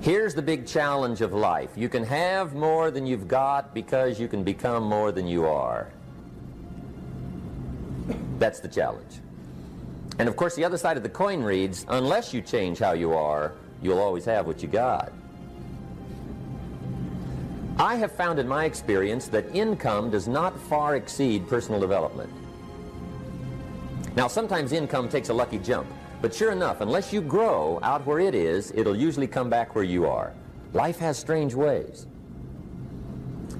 Here's the big challenge of life. You can have more than you've got because you can become more than you are. That's the challenge. And of course, the other side of the coin reads, unless you change how you are, you'll always have what you got. I have found in my experience that income does not far exceed personal development. Now, sometimes income takes a lucky jump, but sure enough, unless you grow out where it is, it'll usually come back where you are. Life has strange ways.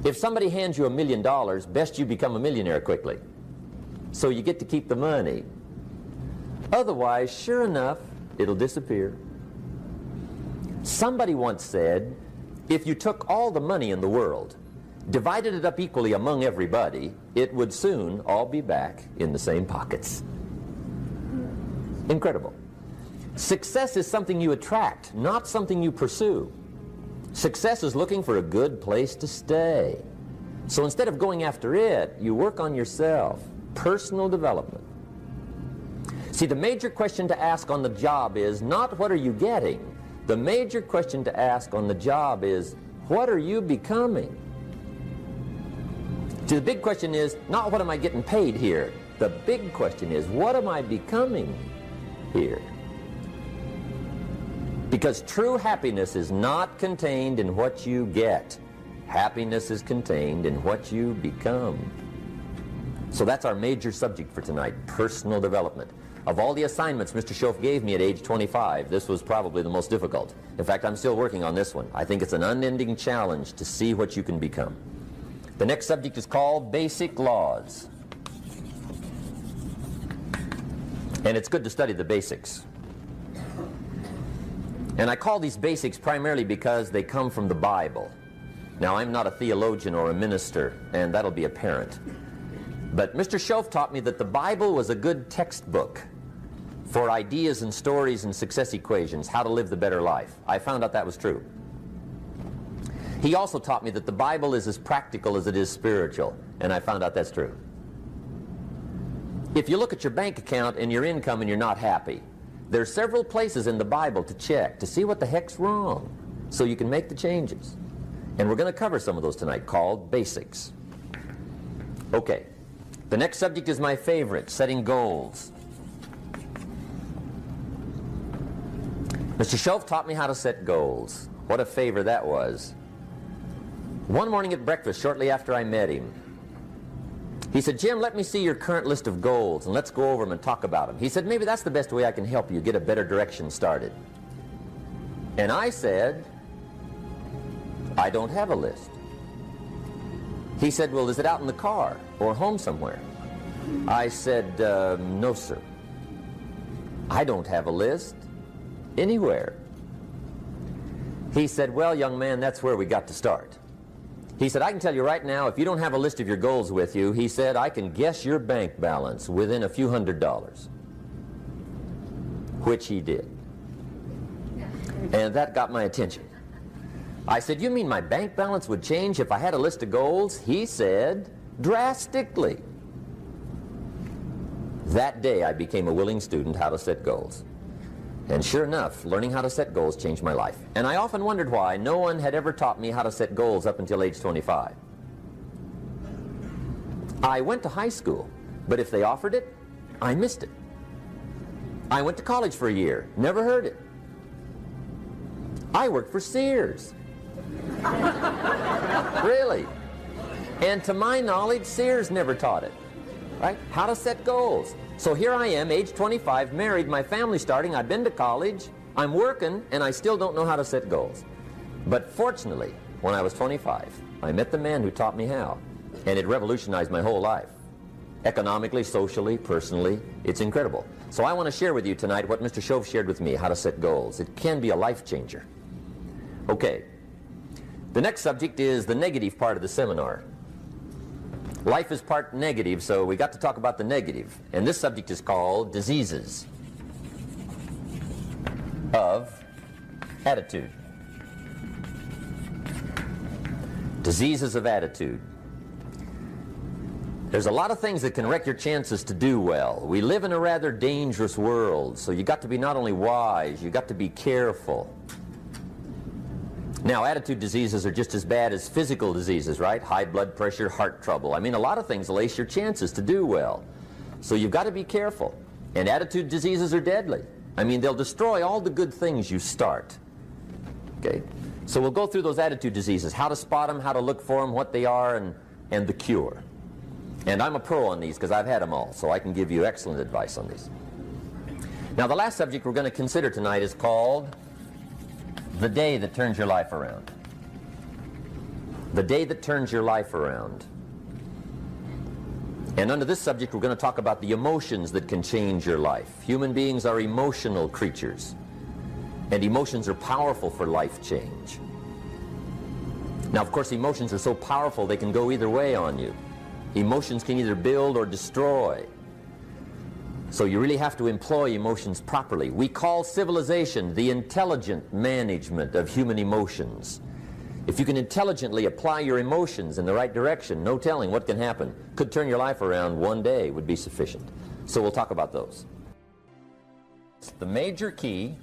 If somebody hands you $1 million, best you become a millionaire quickly, so you get to keep the money. Otherwise, sure enough, it'll disappear. Somebody once said, if you took all the money in the world, divided it up equally among everybody, it would soon all be back in the same pockets. Incredible. Success is something you attract, not something you pursue. Success is looking for a good place to stay. So instead of going after it, you work on yourself. Personal development. See, the major question to ask on the job is not what are you getting? The major question to ask on the job is what are you becoming? See, the big question is not what am I getting paid here? The big question is what am I becoming here? Because true happiness is not contained in what you get. Happiness is contained in what you become. So that's our major subject for tonight, personal development. Of all the assignments Mr. Schoaf gave me at age 25, this was probably the most difficult. In fact, I'm still working on this one. I think it's an unending challenge to see what you can become. The next subject is called Basic Laws. And it's good to study the basics. And I call these basics primarily because they come from the Bible. Now, I'm not a theologian or a minister, and that'll be apparent. But Mr. Schoaf taught me that the Bible was a good textbook for ideas and stories and success equations, how to live the better life. I found out that was true. He also taught me that the Bible is as practical as it is spiritual, and I found out that's true. If you look at your bank account and your income and you're not happy, there are several places in the Bible to check to see what the heck's wrong so you can make the changes. And we're going to cover some of those tonight, called basics. Okay. The next subject is my favorite, setting goals. Mr. Schoaf taught me how to set goals. What a favor that was. One morning at breakfast, shortly after I met him, he said, Jim, let me see your current list of goals, and let's go over them and talk about them. He said, maybe that's the best way I can help you get a better direction started. And I said, I don't have a list. He said, well, is it out in the car or home somewhere? I said, no, sir. I don't have a list anywhere. He said, well, young man, that's where we got to start. He said, I can tell you right now, if you don't have a list of your goals with you, he said, I can guess your bank balance within a few $100s, which he did. And that got my attention. I said, you mean my bank balance would change if I had a list of goals? He said, drastically. That day I became a willing student how to set goals. And sure enough, learning how to set goals changed my life. And I often wondered why no one had ever taught me how to set goals up until age 25. I went to high school, but if they offered it, I missed it. I went to college for a year, never heard it. I worked for Sears. Really. And to my knowledge, Sears never taught it. Right? How to set goals. So here I am, age 25, married, my family's starting, I've been to college, I'm working, and I still don't know how to set goals. But fortunately, when I was 25, I met the man who taught me how, and it revolutionized my whole life. Economically, socially, personally, it's incredible. So I want to share with you tonight what Mr. Schoaf shared with me, how to set goals. It can be a life changer. Okay. The next subject is the negative part of the seminar. Life is part negative, so we got to talk about the negative. And this subject is called diseases of attitude. Diseases of attitude. There's a lot of things that can wreck your chances to do well. We live in a rather dangerous world, so you got to be not only wise, you got to be careful. Now, attitude diseases are just as bad as physical diseases, right? High blood pressure, heart trouble. I mean, a lot of things lace your chances to do well. So you've got to be careful. And attitude diseases are deadly. I mean, they'll destroy all the good things you start. Okay? So we'll go through those attitude diseases, how to spot them, how to look for them, what they are, and the cure. And I'm a pro on these because I've had them all, so I can give you excellent advice on these. Now, the last subject we're going to consider tonight is called the day that turns your life around. The day that turns your life around. And under this subject, we're going to talk about the emotions that can change your life. Human beings are emotional creatures, and emotions are powerful for life change. Now, of course, emotions are so powerful they can go either way on you. Emotions can either build or destroy. So you really have to employ emotions properly. We call civilization the intelligent management of human emotions. If you can intelligently apply your emotions in the right direction, no telling what can happen. Could turn your life around one day would be sufficient. So we'll talk about those. The major key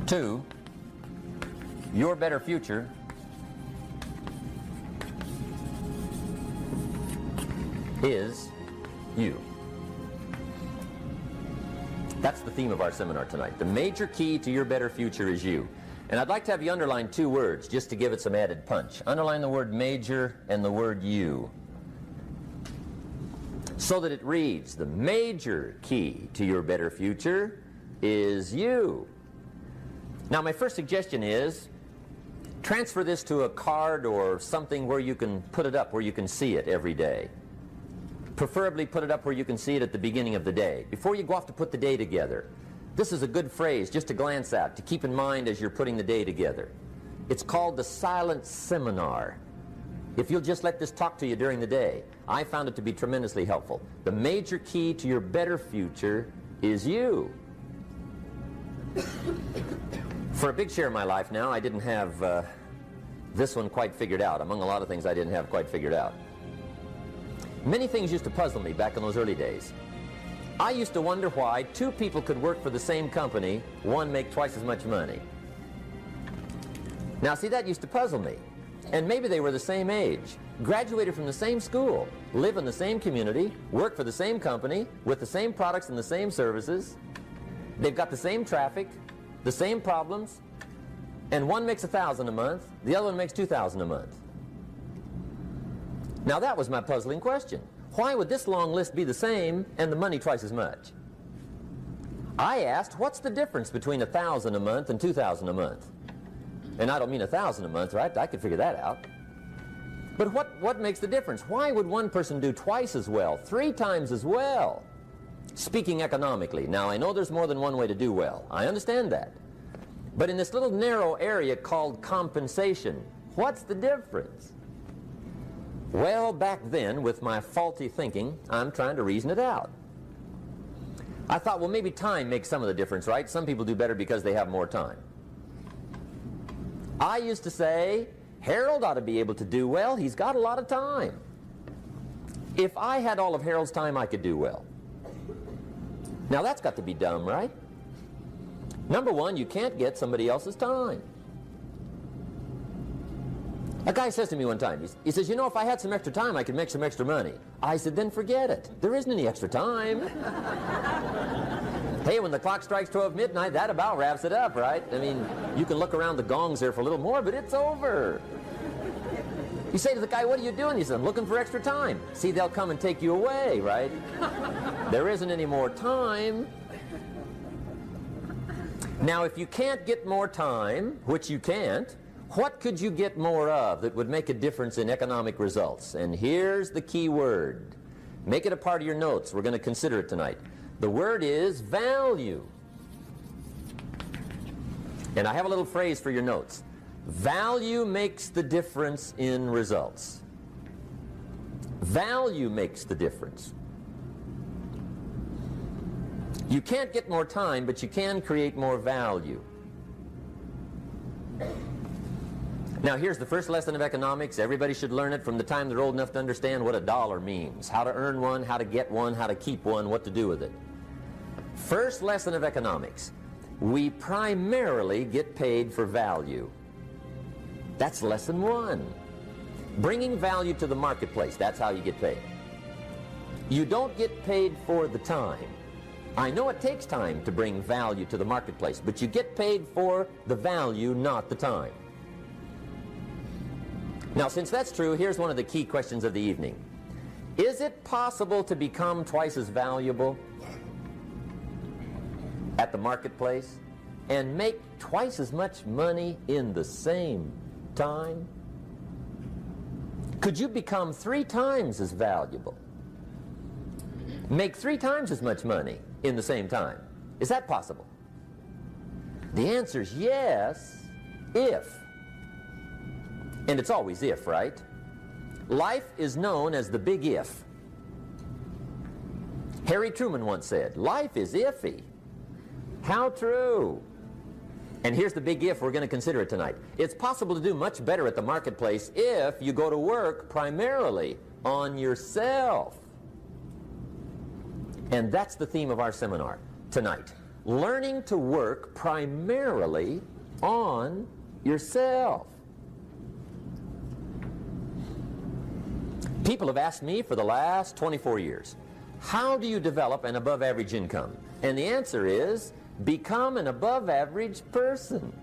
to your better future is you. That's the theme of our seminar tonight. The major key to your better future is you. And I'd like to have you underline two words just to give it some added punch. Underline the word major and the word you, so that it reads, the major key to your better future is you. Now, my first suggestion is transfer this to a card or something where you can put it up, where you can see it every day. Preferably put it up where you can see it at the beginning of the day, before you go off to put the day together. This is a good phrase just to glance at, to keep in mind as you're putting the day together. It's called the silent seminar. If you'll just let this talk to you during the day, I found it to be tremendously helpful. The major key to your better future is you. For a big share of my life now, I didn't have this one quite figured out. Among a lot of things I didn't have quite figured out. Many things used to puzzle me back in those early days. I used to wonder why two people could work for the same company, one make twice as much money. Now, see, that used to puzzle me. And maybe they were the same age, graduated from the same school, live in the same community, work for the same company, with the same products and the same services. They've got the same traffic, the same problems, and one makes $1,000 a month, the other one makes $2,000 a month. Now, that was my puzzling question. Why would this long list be the same and the money twice as much? I asked, what's the difference between $1,000 a month and $2,000 a month? And I don't mean $1,000 a month, right? I could figure that out. But what makes the difference? Why would one person do twice as well, 3 times as well? Speaking economically. Now, I know there's more than one way to do well. I understand that. But in this little narrow area called compensation, what's the difference? Well, back then, with my faulty thinking, I'm trying to reason it out. I thought, well, maybe time makes some of the difference, right? Some people do better because they have more time. I used to say, Harold ought to be able to do well. He's got a lot of time. If I had all of Harold's time, I could do well. Now, that's got to be dumb, right? Number one, you can't get somebody else's time. A guy says to me one time, he says, you know, if I had some extra time, I could make some extra money. I said, then forget it. There isn't any extra time. Hey, when the clock strikes 12 midnight, that about wraps it up, right? I mean, you can look around the gongs there for a little more, but it's over. You say to the guy, what are you doing? He says, I'm looking for extra time. See, they'll come and take you away, right? There isn't any more time. Now, if you can't get more time, which you can't, what could you get more of that would make a difference in economic results? And here's the key word. Make it a part of your notes. We're going to consider it tonight. The word is value. And I have a little phrase for your notes. Value makes the difference in results. Value makes the difference. You can't get more time, but you can create more value. Now, here's the first lesson of economics. Everybody should learn it from the time they're old enough to understand what a dollar means, how to earn one, how to get one, how to keep one, what to do with it. First lesson of economics. we primarily get paid for value. That's lesson one. Bringing value to the marketplace, that's how you get paid. You don't get paid for the time. I know it takes time to bring value to the marketplace, but you get paid for the value, not the time. Now, since that's true, here's one of the key questions of the evening. Is it possible to become twice as valuable at the marketplace and make twice as much money in the same time? Could you become 3 times as valuable? Make 3 times as much money in the same time? Is that possible? The answer is yes, if. And it's always if, right? Life is known as the big if. Harry Truman once said, life is iffy. How true. And here's the big if we're going to consider it tonight. It's possible to do much better at the marketplace if you go to work primarily on yourself. And that's the theme of our seminar tonight. Learning to work primarily on yourself. People have asked me for the last 24 years, how do you develop an above average income? And the answer is, become an above average person.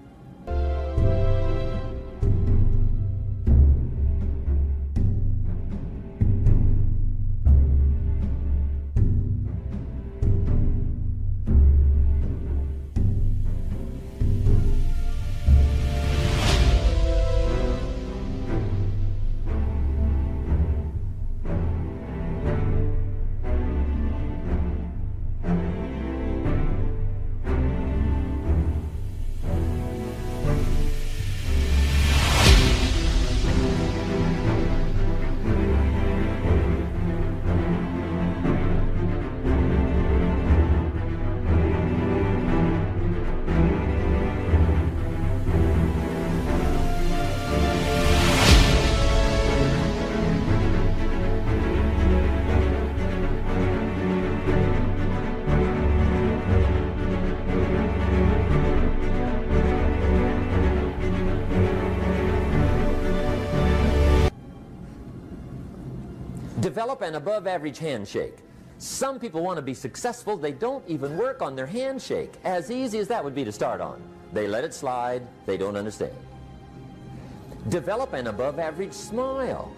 Develop an above average handshake. Some people want to be successful, they don't even work on their handshake. As easy as that would be to start on. They let it slide, they don't understand. Develop an above average smile.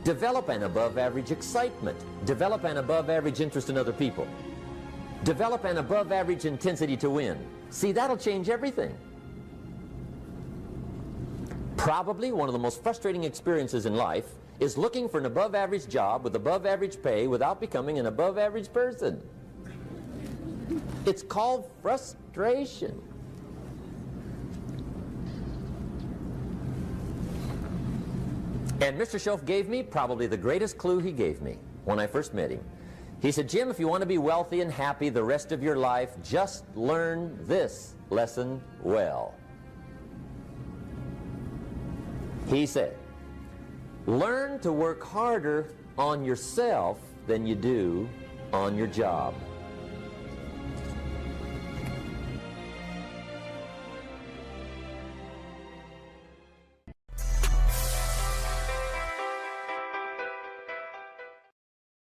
Develop an above average excitement. Develop an above average interest in other people. Develop an above average intensity to win. See, that'll change everything. Probably one of the most frustrating experiences in life is looking for an above average job with above average pay without becoming an above average person. It's called frustration. And Mr. Schoaf gave me probably the greatest clue he gave me when I first met him. He said, Jim, if you want to be wealthy and happy the rest of your life, just learn this lesson well. He said, learn to work harder on yourself than you do on your job.